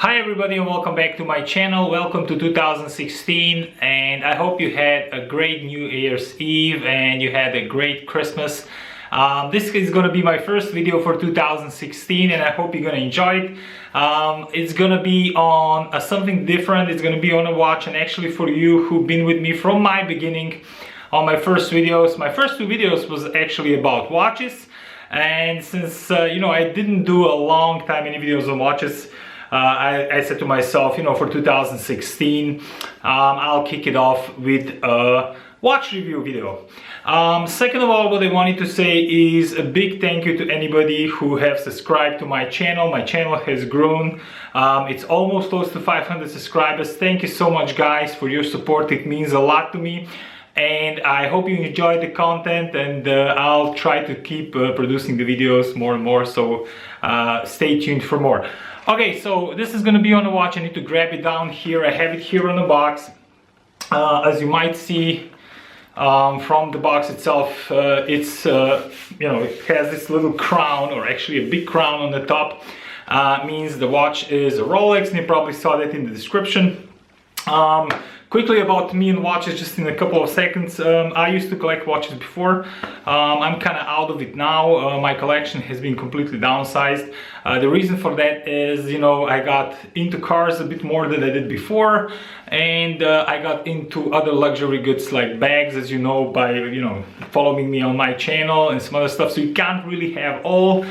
Hi everybody and welcome back to my channel. Welcome to 2016 and I hope you had a great New Year's Eve and you had a great Christmas. This is going to be my first video for 2016 and I hope you're going to enjoy it. It's going to be on something different. It's going to be on a watch, and actually for you who've been with me from my beginning on my first videos. My first two videos was actually about watches, and since I didn't do a long time any videos on watches, I said to myself, for 2016, I'll kick it off with a watch review video. Second of all, what I wanted to say is a big thank you to anybody who have subscribed to my channel. My channel has grown. It's almost close to 500 subscribers. Thank you so much, guys, for your support. It means a lot to me. And I hope you enjoy the content, and I'll try to keep producing the videos more and more, so stay tuned for more. Okay, so this is going to be on the watch. I need to grab it down here. I have it here on the box. As you might see from the box itself, it has this little crown, or actually a big crown on the top. Means the watch is a Rolex, and you probably saw that in the description. Quickly about me and watches, just in a couple of seconds. I used to collect watches before. I'm kind of out of it now. My collection has been completely downsized. The reason for that is, I got into cars a bit more than I did before, and I got into other luxury goods like bags, as you know, by following me on my channel and some other stuff. So you can't really have all.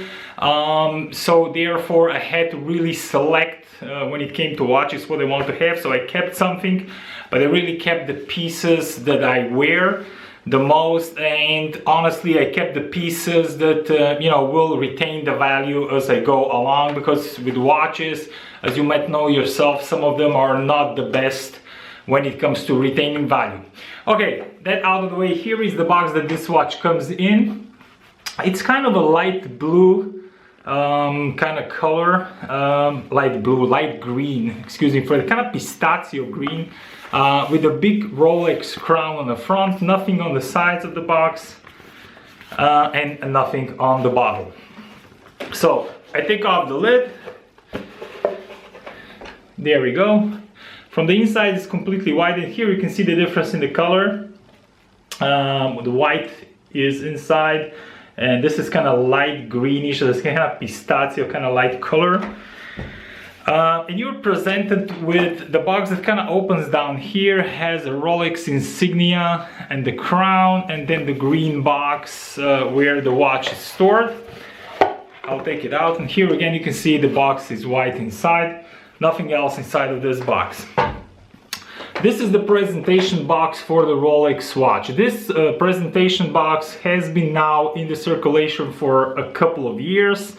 So therefore I had to really select when it came to watches what I want to have. So I kept something, but I really kept the pieces that I wear the most, and honestly I kept the pieces that will retain the value as I go along, because with watches, as you might know yourself, some of them are not the best when it comes to retaining value. Okay, that out of the way, here is the box that this watch comes in. It's kind of a light blue kind of color, light green, excuse me, for the kind of pistachio green, with a big Rolex crown on the front, nothing on the sides of the box, and nothing on the bottom. So I take off the lid. There we go. From the inside it's completely white, and here you can see the difference in the color. The white is inside, and this is kind of light greenish, so it's kind of pistachio, kind of light color. And you're presented with the box that kind of opens down here, has a Rolex insignia and the crown, and then the green box where the watch is stored. I'll take it out, and here again you can see the box is white inside, nothing else inside of this box. This is the presentation box for the Rolex watch. This presentation box has been now in the circulation for a couple of years.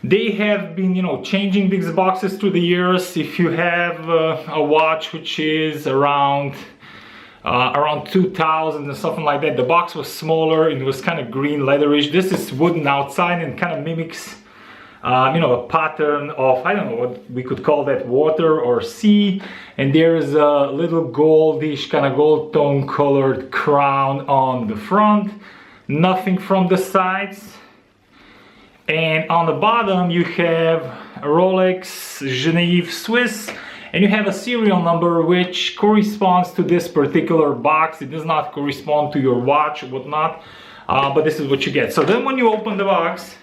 They have been, changing these boxes through the years. If you have a watch which is around 2000 and something like that, the box was smaller and it was kind of green leatherish. This is wooden outside and kind of mimics a pattern of, I don't know what we could call that, water or sea, and there's a little goldish, kind of gold tone colored crown on the front, nothing from the sides. And on the bottom you have a Rolex Genève Swiss, and you have a serial number which corresponds to this particular box. It does not correspond to your watch or whatnot, but this is what you get. So then when you open the box,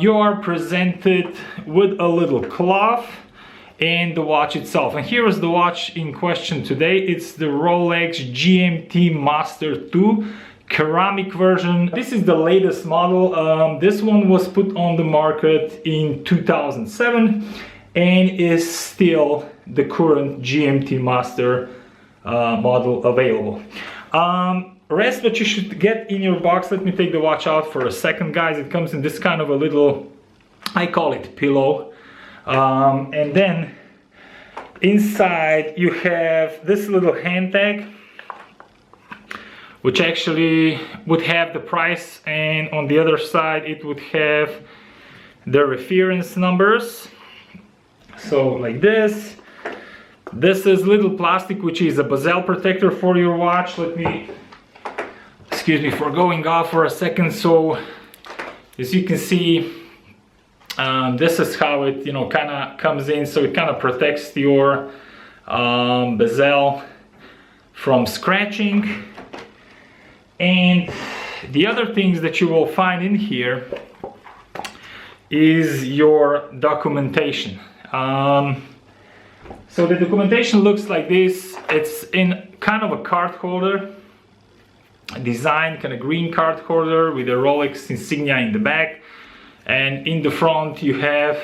you are presented with a little cloth and the watch itself. And here is the watch in question today. It's the Rolex GMT Master II ceramic version. This is the latest model. This one was put on the market in 2007 and is still the current GMT Master model available. Rest what you should get in your box, let me take the watch out for a second, guys. It comes in this kind of a little, I call it pillow, and then inside you have this little hand tag which actually would have the price, and on the other side it would have the reference numbers. So like this. This is little plastic which is a bezel protector for your watch. Let me, excuse me for going off for a second. So as you can see, This is how it, you know, kind of comes in, so it kind of protects your bezel from scratching. And the other things that you will find in here is your documentation. So the documentation looks like this. It's in kind of a card holder design, kind of green card holder with a Rolex insignia in the back, and in the front you have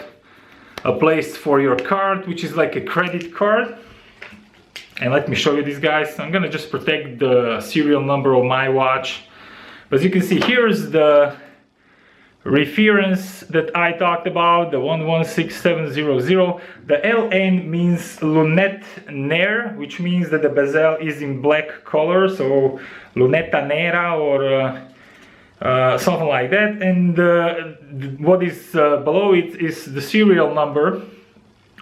a place for your card, which is like a credit card. And let me show you this, guys. I'm gonna just protect the serial number of my watch, but as you can see, here's the reference that I talked about, the 116700. The LN means lunette nere, which means that the bezel is in black color, so lunetta nera or something like that. And what is below it is the serial number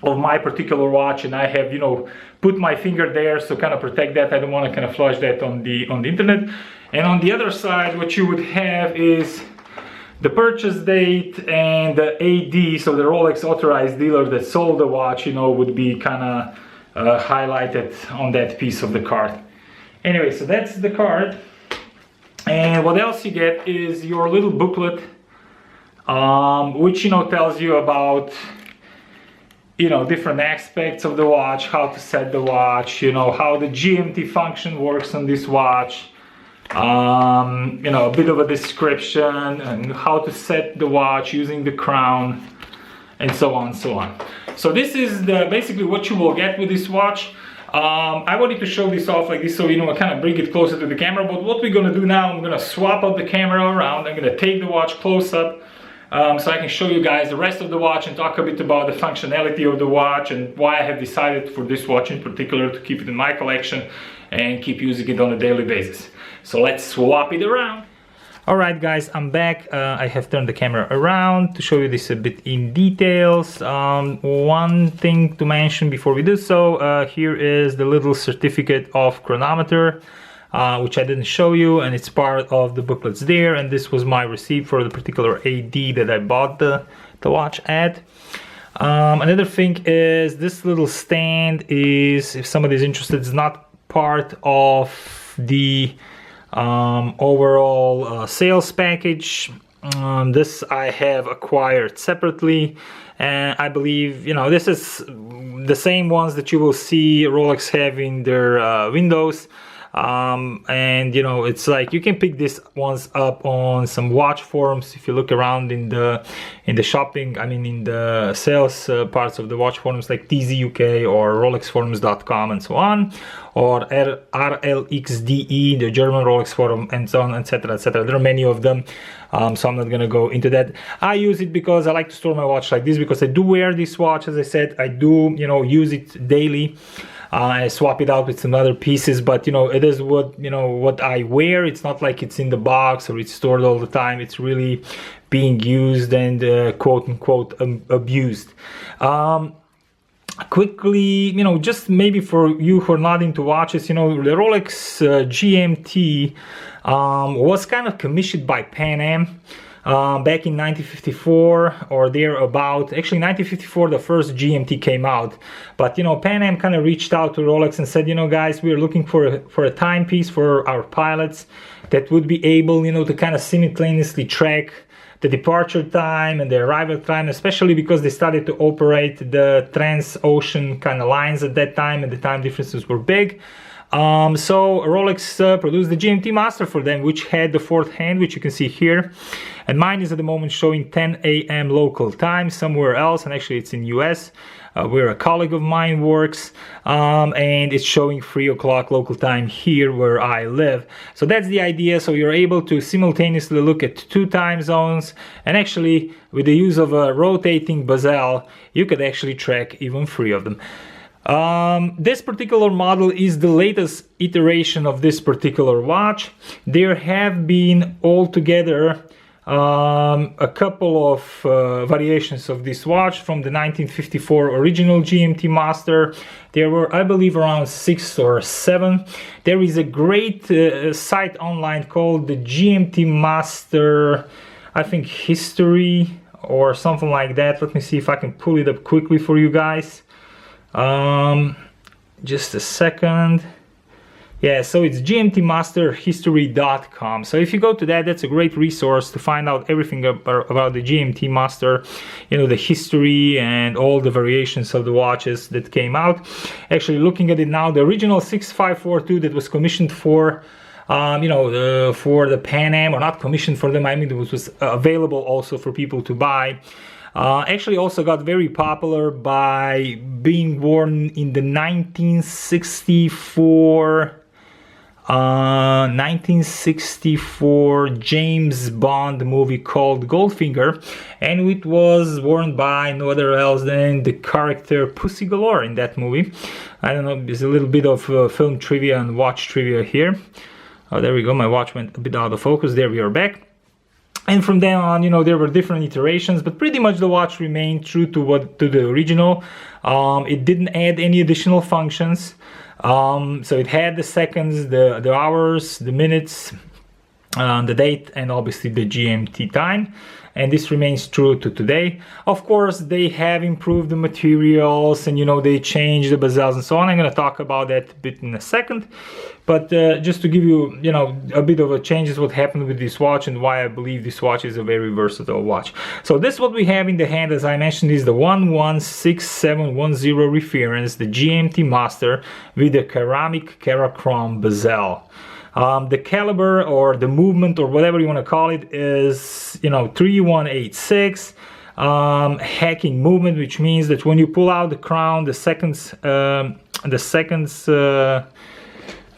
of my particular watch, and I have, you know, put my finger there, so kind of protect that. I don't want to kind of flash that on the internet. And on the other side, what you would have is the purchase date and the AD, so the Rolex authorized dealer that sold the watch, you know, would be kind of highlighted on that piece of the card. Anyway, so that's the card. And what else you get is your little booklet, which, you know, tells you about, you know, different aspects of the watch, how to set the watch, you know, how the GMT function works on this watch. You know, a bit of a description and how to set the watch using the crown, and so on and so on. So this is basically what you will get with this watch. I wanted to show this off like this, so, you know, I kind of bring it closer to the camera. But what we're gonna do now, I'm gonna swap out the camera around. I'm gonna take the watch close up, so I can show you guys the rest of the watch and talk a bit about the functionality of the watch and why I have decided for this watch in particular to keep it in my collection and keep using it on a daily basis. So let's swap it around. All right, guys, I'm back. I have turned the camera around to show you this a bit in details. One thing to mention before we do so, here is the little certificate of chronometer, which I didn't show you, and it's part of the booklets there. And this was my receipt for the particular AD that I bought the watch at. Another thing is this little stand is, if somebody's interested, it's not part of the overall sales package. This I have acquired separately, and I believe, you know, this is the same ones that you will see Rolex have in their windows. And, you know, it's like you can pick these ones up on some watch forums. If you look around in the shopping, I mean in the sales parts of the watch forums like TZUK or RolexForums.com and so on, or RLXDE, the German Rolex forum, and so on, etc., etc. There are many of them, so I'm not gonna go into that. I use it because I like to store my watch like this, because I do wear this watch. As I said, I do, you know, use it daily. I swap it out with some other pieces, but, you know, it is what, you know, what I wear. It's not like it's in the box or it's stored all the time. It's really being used and quote unquote abused. Quickly, you know, just maybe for you who are not into watches, you know, the Rolex GMT was kind of commissioned by Pan Am back in 1954 or thereabout. Actually, 1954 the first GMT came out, but, you know, Pan Am kind of reached out to Rolex and said, you know, guys, we're looking for a timepiece for our pilots that would be able, you know, to kind of simultaneously track the departure time and the arrival time, especially because they started to operate the trans-ocean kind of lines at that time, and the time differences were big. So Rolex produced the GMT Master for them, which had the fourth hand, which you can see here. And mine is at the moment showing 10 a.m. local time somewhere else, and actually it's in US, where a colleague of mine works, and it's showing 3 o'clock local time here where I live. So that's the idea. So you're able to simultaneously look at 2 time zones, and actually with the use of a rotating bezel, you could actually track even 3 of them. This particular model is the latest iteration of this particular watch. There have been altogether a couple of variations of this watch from the 1954 original GMT Master. There were, I believe, around 6 or 7. There is a great site online called the GMT Master, I think, history or something like that. Let me see if I can pull it up quickly for you guys. Just a second. Yeah, so it's gmtmasterhistory.com. So if you go to that, that's a great resource to find out everything about the GMT Master, you know, the history and all the variations of the watches that came out. Actually, looking at it now, the original 6542 that was commissioned for for the Pan Am, or not commissioned for them, I mean, it was available also for people to buy. Actually also got very popular by being worn in the 1964 James Bond movie called Goldfinger, and it was worn by no other else than the character Pussy Galore in that movie. I don't know, there's a little bit of film trivia and watch trivia here. Oh, there we go, my watch went a bit out of focus. There we are back. And from then on, you know, there were different iterations, but pretty much the watch remained true to the original. It didn't add any additional functions. So it had the seconds, the hours, the minutes, the date, and obviously the GMT time. And this remains true to today. Of course, they have improved the materials, and you know, they changed the bezels and so on. I'm going to talk about that a bit in a second. But just to give you, you know, a bit of a changes what happened with this watch and why I believe this watch is a very versatile watch. So this what we have in the hand, as I mentioned, is the 116710 reference, the GMT Master with the ceramic Carachrome bezel. The caliber or the movement or whatever you want to call it is, you know, 3186 hacking movement, which means that when you pull out the crown, the seconds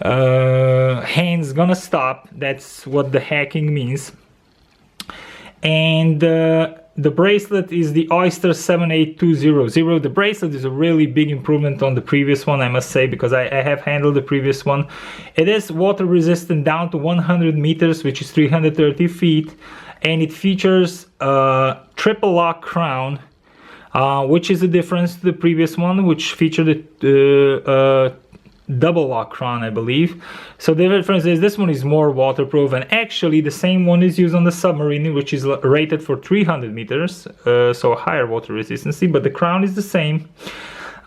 hand's gonna stop. That's what the hacking means. And the bracelet is the Oyster 78200. The bracelet is a really big improvement on the previous one, I must say, because I have handled the previous one. It is water resistant down to 100 meters, which is 330 feet, and it features a triple lock crown, which is a difference to the previous one, which featured a double lock crown, I believe. So the difference is this one is more waterproof, and actually the same one is used on the Submarine, which is rated for 300 meters, so higher water resistance, but the crown is the same.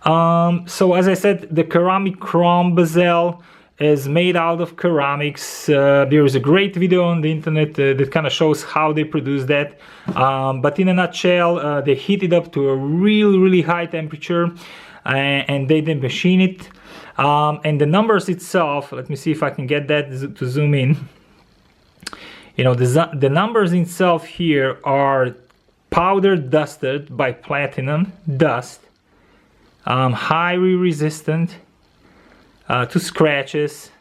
So as I said, the ceramic chrome bezel is made out of ceramics. There is a great video on the internet that kind of shows how they produce that, but in a nutshell, they heat it up to a really high temperature, and they then machine it. And the numbers itself, let me see if I can get that to zoom in. You know, the numbers itself here are powder dusted by platinum dust, highly resistant to scratches.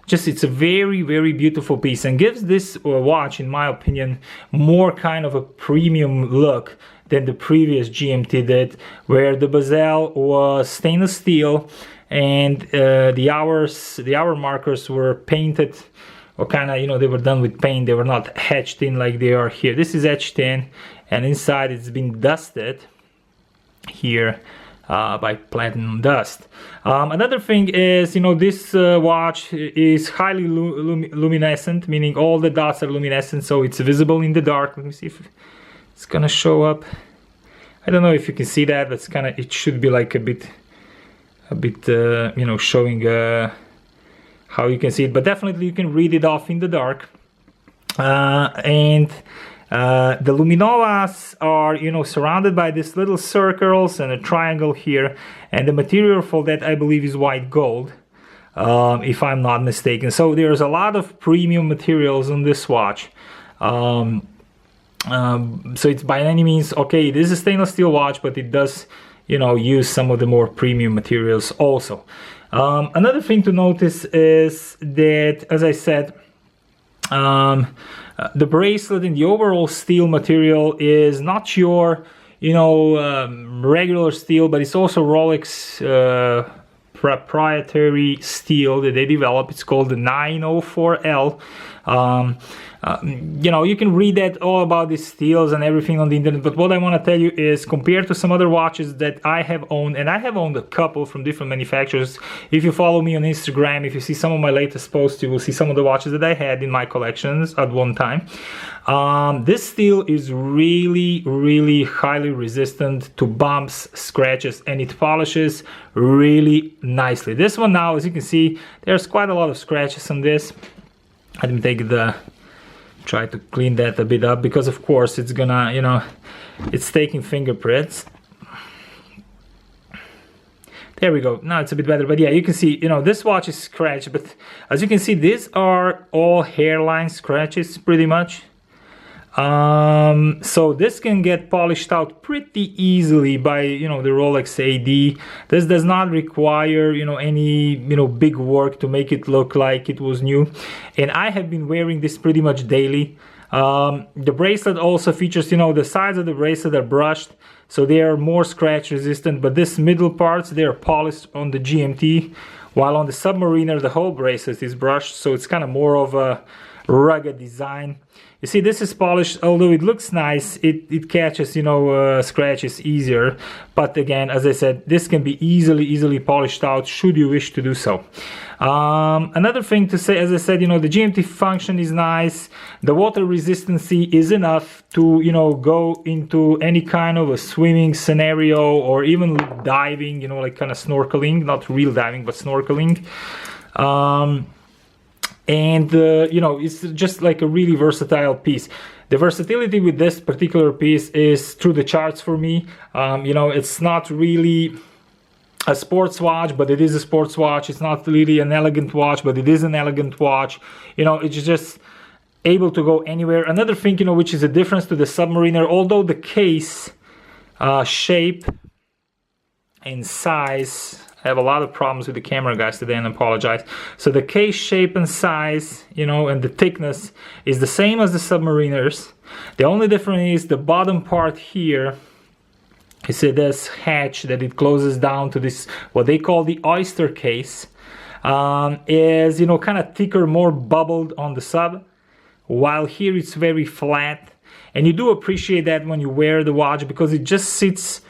Just, it's a very beautiful piece, and gives this watch, in my opinion, more kind of a premium look than the previous GMT did, where the bezel was stainless steel, and the hour markers were painted, or kind of, you know, they were done with paint. They were not etched in like they are here. This is etched in, and inside it's been dusted here by platinum dust. Another thing is, you know, this watch is highly luminescent, meaning all the dots are luminescent, so it's visible in the dark. Let me see if it's gonna show up. I don't know if you can see that, but it's kind of, it should be like a bit you know, showing how you can see it, but definitely you can read it off in the dark. And the luminovas are, you know, surrounded by these little circles and a triangle here, and the material for that, I believe, is white gold, if I'm not mistaken. So there's a lot of premium materials on this watch. So it's by any means, okay, this is a stainless steel watch, but it does, you know, use some of the more premium materials also. Another thing to notice is that, as I said, the bracelet and the overall steel material is not your, you know, regular steel, but it's also Rolex proprietary steel that they develop. It's called the 904L. you know, you can read that all about these steals and everything on the internet, but what I want to tell you is, compared to some other watches that I have owned, and I have owned a couple from different manufacturers. If you follow me on Instagram, if you see some of my latest posts, you will see some of the watches that I had in my collections at one time. This steel is really highly resistant to bumps, scratches, and it polishes really nicely. This one now, as you can see, there's quite a lot of scratches on this. Let me try to clean that a bit up, because of course it's gonna, you know, it's taking fingerprints. There we go. Now it's a bit better, but yeah, you can see, you know, this watch is scratched, but as you can see, these are all hairline scratches pretty much. So this can get polished out pretty easily by, you know, the Rolex AD. This does not require, you know, any, you know, big work to make it look like it was new. And I have been wearing this pretty much daily. The bracelet also features, you know, the sides of the bracelet are brushed, so they are more scratch resistant, but this middle parts, they are polished on the GMT, while on the Submariner the whole bracelet is brushed, so it's kind of more of a rugged design. You see, this is polished, although it looks nice, it catches, you know, scratches easier. But again, as I said, this can be easily polished out should you wish to do so. Another thing to say, as I said, you know, the GMT function is nice. The water resistancy is enough to, you know, go into any kind of a swimming scenario or even diving, you know, like kind of snorkeling, not real diving, but snorkeling. You know, it's just like a really versatile piece. The versatility with this particular piece is through the charts for me. You know, it's not really a sports watch, but it is a sports watch. It's not really an elegant watch, but it is an elegant watch. You know, it's just able to go anywhere. Another thing, you know, which is a difference to the Submariner, although the case shape and size, I have a lot of problems with the camera, guys, today, and I apologize. So the case shape and size, you know, and the thickness is the same as the Submariners. The only difference is the bottom part here. You see this hatch that it closes down to this, what they call the oyster case, is, you know, kind of thicker, more bubbled on the sub, while here it's very flat. And you do appreciate that when you wear the watch, because it just sits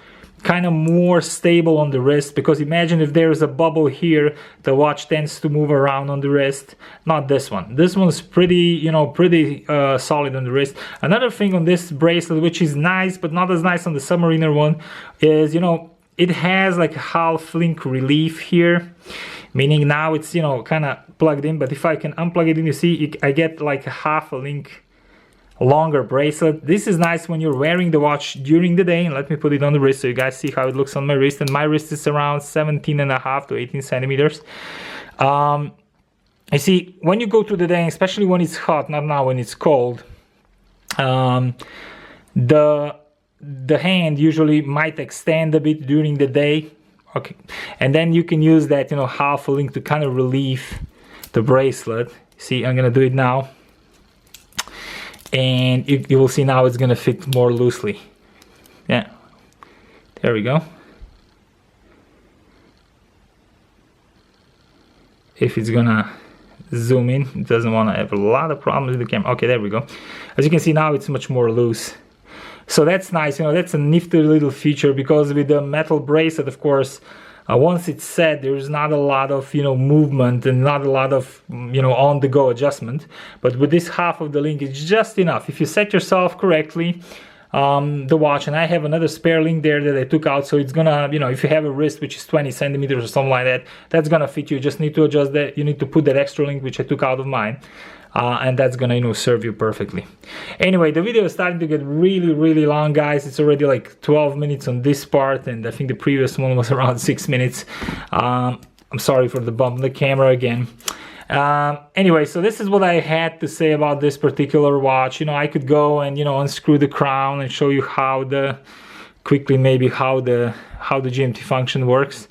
kind of more stable on the wrist. Because imagine if there is a bubble here, the watch tends to move around on the wrist. Not this one. This one's pretty, you know, pretty solid on the wrist. Another thing on this bracelet, which is nice but not as nice on the Submariner one, is, you know, it has like a half link relief here, meaning now it's, you know, kind of plugged in. But if I can unplug it in, you see I get like a half a link longer bracelet. This is nice when you're wearing the watch during the day. And let me put it on the wrist so you guys see how it looks on my wrist. And my wrist is around 17.5 to 18 centimeters. You see, when you go through the day, especially when it's hot, not now when it's cold, the hand usually might extend a bit during the day. Okay, and then you can use that, you know, half a link to kind of relieve the bracelet. See, I'm gonna do it now. And you will see now it's gonna fit more loosely. Yeah, there we go. If it's gonna zoom in, it doesn't want to have a lot of problems with the camera. Okay, there we go. As you can see now, it's much more loose. So that's nice, you know, that's a nifty little feature, because with the metal bracelet, of course, once it's set, there's not a lot of, you know, movement and not a lot of, you know, on-the-go adjustment. But with this half of the link, it's just enough. If you set yourself correctly, the watch, and I have another spare link there that I took out, so it's gonna, you know, if you have a wrist which is 20 centimeters or something like that, that's gonna fit you. You just need to adjust that. You need to put that extra link which I took out of mine. And that's gonna, you know, serve you perfectly. Anyway, the video is starting to get really long, guys. It's already like 12 minutes on this part, and I think the previous one was around 6 minutes. I'm sorry for the bump in the camera again. Anyway, so this is what I had to say about this particular watch. You know, I could go and, you know, unscrew the crown and show you how the GMT function works.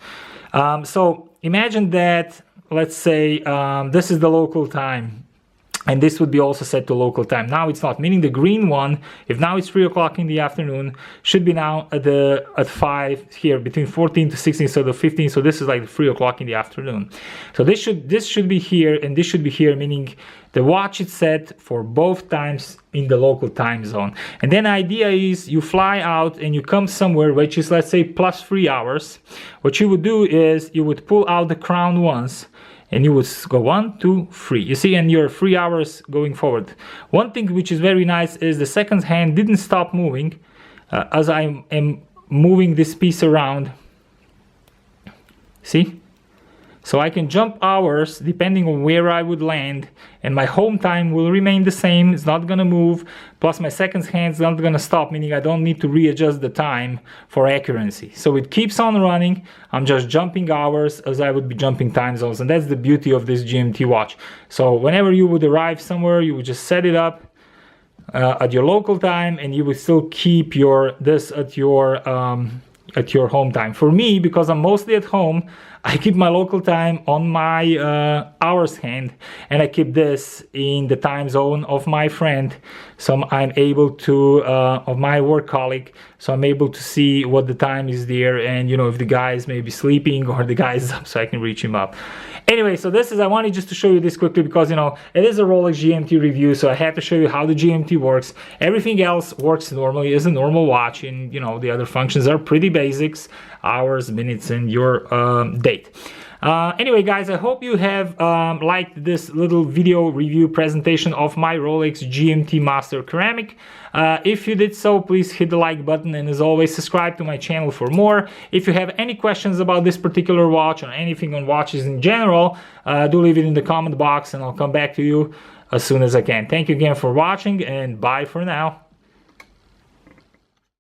So imagine that, let's say, this is the local time. And this would be also set to local time. Now it's not, meaning the green one, if now it's 3 o'clock in the afternoon, should be now at 5 here, between 14 to 16, so the 15, so this is like 3 o'clock in the afternoon. So this should be here, and this should be here, meaning the watch is set for both times in the local time zone. And then the idea is you fly out and you come somewhere which is, let's say, plus 3 hours. What you would do is you would pull out the crown once, and you would go 1, 2, 3. You see, and you're 3 hours going forward. One thing which is very nice is the second hand didn't stop moving as I am moving this piece around. See? So I can jump hours depending on where I would land, and my home time will remain the same. It's not gonna move. Plus my second hand's not gonna stop, meaning I don't need to readjust the time for accuracy. So it keeps on running. I'm just jumping hours as I would be jumping time zones, and that's the beauty of this GMT watch. So whenever you would arrive somewhere, you would just set it up at your local time, and you would still keep this at your home time. For me, because I'm mostly at home, I keep my local time on my hours hand, and I keep this in the time zone of my friend, so I'm able to of my work colleague, so I'm able to see what the time is there, and you know, if the guy is maybe sleeping or the guy is up, so I can reach him up. Anyway, so I wanted just to show you this quickly because, you know, it is a Rolex GMT review, so I had to show you how the GMT works. Everything else works normally, is a normal watch, and you know, the other functions are pretty basics: hours, minutes, and your date. Anyway, guys, I hope you have liked this little video review presentation of my Rolex GMT Master Ceramic. If you did so, please hit the like button, and as always, subscribe to my channel for more. If you have any questions about this particular watch or anything on watches in general, do leave it in the comment box, and I'll come back to you as soon as I can. Thank you again for watching, and bye for now.